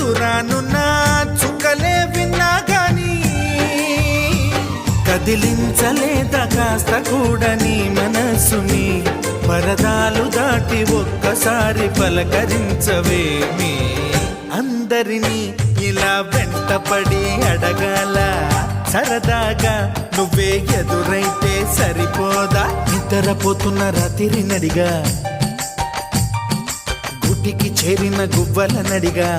దూరానున్న చుక్కలే విన్నా గాని కదిలించలేదా కాస్త కూడా నీ మనసుని పరదాలు దాటి ఒక్కసారి పలకరించవేమి అందరినీ ఇలా వెంటపడి అడగాల సరదాగా నువ్వే ఎదురైతే సరిపోదా నిద్రపోతున్న రాత్రి నడిగా గుటికి చేరిన గువ్వల నడిగా